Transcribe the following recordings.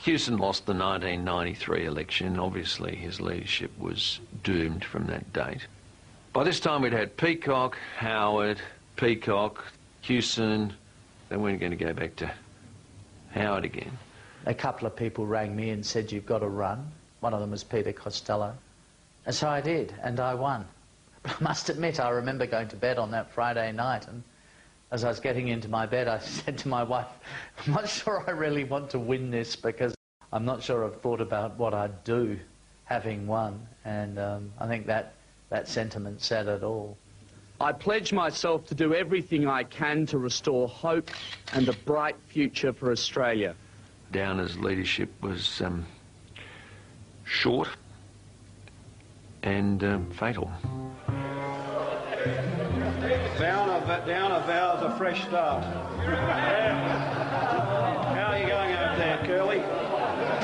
Keating lost the 1993 election. Obviously his leadership was doomed from that date. By this time we'd had Peacock, Howard, Peacock, Keating. Then we were going to go back to Howard again. A couple of people rang me and said, you've got to run. One of them was Peter Costello. And so I did, and I won. But I must admit, I remember going to bed on that Friday night, and as I was getting into my bed, I said to my wife, I'm not sure I really want to win this, because I'm not sure I've thought about what I'd do having won. And I think that sentiment said it all. I pledge myself to do everything I can to restore hope and a bright future for Australia. Downer's leadership was short and fatal. Downer vows a fresh start. How are you going over there, Curly?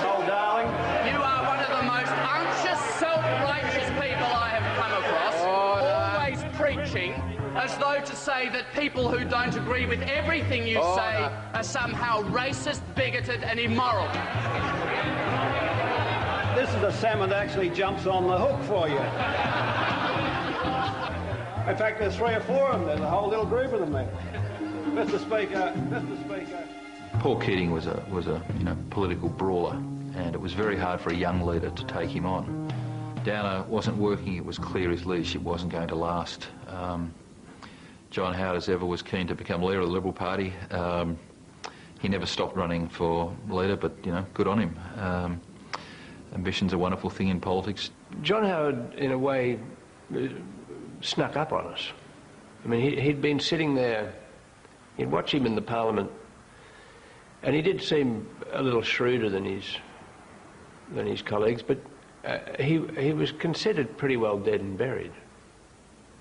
Old darling? You are one of the most unctuous, self-righteous people I have come across. Always preaching as though to say that people who don't agree with everything you say are somehow racist, bigoted and immoral. This is a salmon that actually jumps on the hook for you. In fact, there's 3 or 4 of them. There's a whole little group of them there. Mr. Speaker. Paul Keating was a political brawler, and it was very hard for a young leader to take him on. Downer wasn't working. It was clear his leadership wasn't going to last. John Howard, as ever, was keen to become leader of the Liberal Party. He never stopped running for leader, but, good on him. Ambition's a wonderful thing in politics. John Howard, in a way, snuck up on us. I mean, he'd been sitting there, you'd watch him in the Parliament, and he did seem a little shrewder than his colleagues, but he was considered pretty well dead and buried.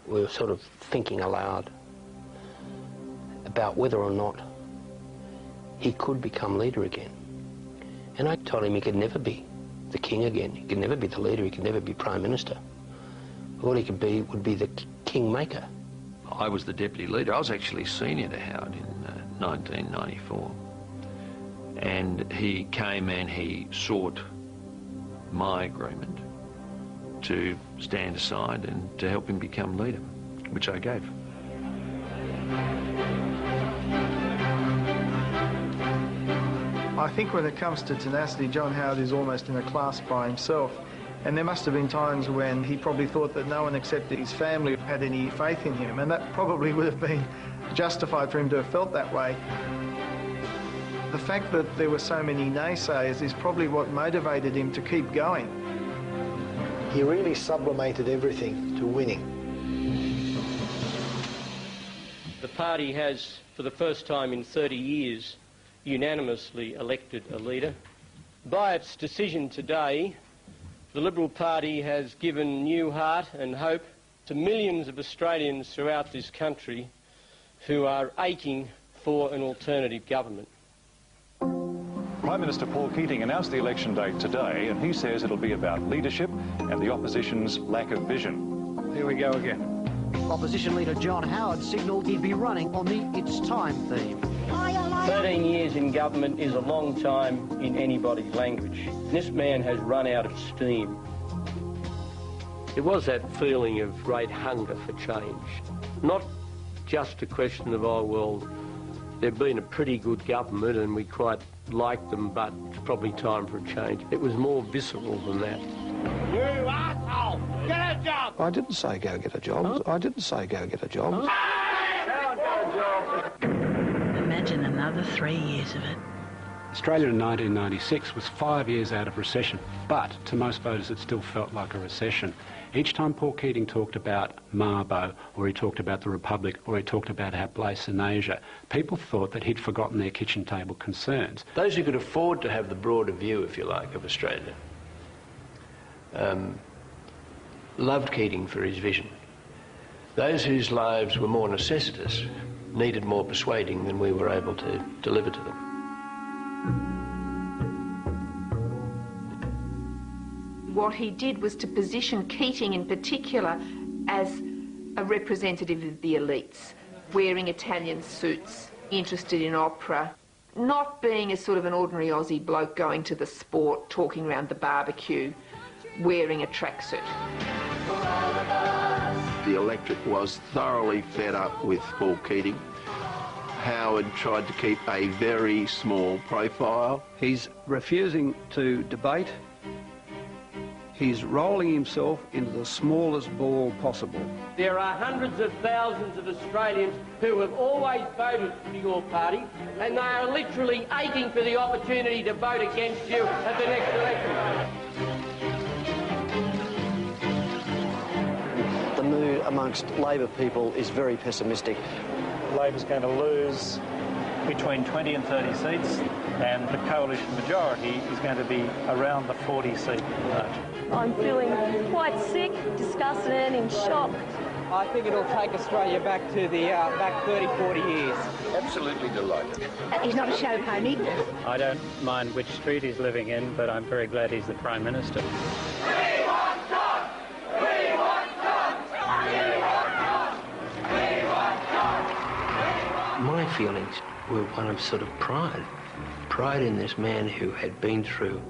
We were sort of thinking aloud about whether or not he could become leader again. And I told him he could never be the king again. He could never be the leader. He could never be prime minister. All he could be would be the kingmaker. I was the deputy leader. I was actually senior to Howard in 1994. And he came and he sought my agreement to stand aside and to help him become leader, which I gave. I think when it comes to tenacity, John Howard is almost in a class by himself. And there must have been times when he probably thought that no one except his family had any faith in him, and that probably would have been justified for him to have felt that way. The fact that there were so many naysayers is probably what motivated him to keep going. He really sublimated everything to winning. The party has, for the first time in 30 years, unanimously elected a leader. By its decision today, the Liberal Party has given new heart and hope to millions of Australians throughout this country who are aching for an alternative government. Prime Minister Paul Keating announced the election date today, and he says it'll be about leadership and the opposition's lack of vision. Here we go again. Opposition leader John Howard signalled he'd be running on the It's Time theme. 13 years in government is a long time in anybody's language. This man has run out of steam. It was that feeling of great hunger for change. Not just a question of, oh, well, they've been a pretty good government and we quite like them, but it's probably time for a change. It was more visceral than that. You asshole! Get a job! I didn't say go get a job. Huh? I didn't say go get a job. Imagine another 3 years of it. Australia in 1996 was 5 years out of recession, but to most voters it still felt like a recession. Each time Paul Keating talked about Mabo, or he talked about the Republic, or he talked about our place in Asia, people thought that he'd forgotten their kitchen table concerns. Those who could afford to have the broader view, if you like, of Australia, loved Keating for his vision. Those whose lives were more necessitous needed more persuading than we were able to deliver to them. What he did was to position Keating in particular as a representative of the elites, wearing Italian suits, interested in opera, not being a sort of an ordinary Aussie bloke going to the sport, talking around the barbecue, wearing a tracksuit. The electorate was thoroughly fed up with Paul Keating. Howard tried to keep a very small profile. He's refusing to debate. He's rolling himself into the smallest ball possible. There are hundreds of thousands of Australians who have always voted for your party, and they are literally aching for the opportunity to vote against you at the next election. The mood amongst Labor people is very pessimistic. Labor's going to lose between 20 and 30 seats, and the coalition majority is going to be around the 40-seat margin. I'm feeling quite sick, disgusted and in shock. I think it'll take Australia back to the back 30, 40 years. Absolutely delighted. He's not a show pony. I don't mind which street he's living in, but I'm very glad he's the Prime Minister. My feelings were one of sort of pride. Pride in this man who had been through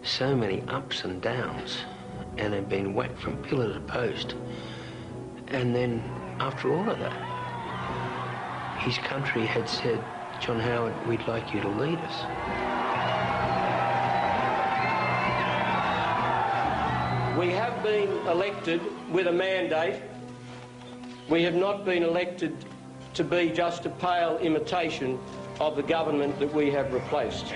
so many ups and downs and had been whacked from pillar to post. And then, after all of that, his country had said, John Howard, we'd like you to lead us. We have been elected with a mandate. We have not been elected to be just a pale imitation of the government that we have replaced.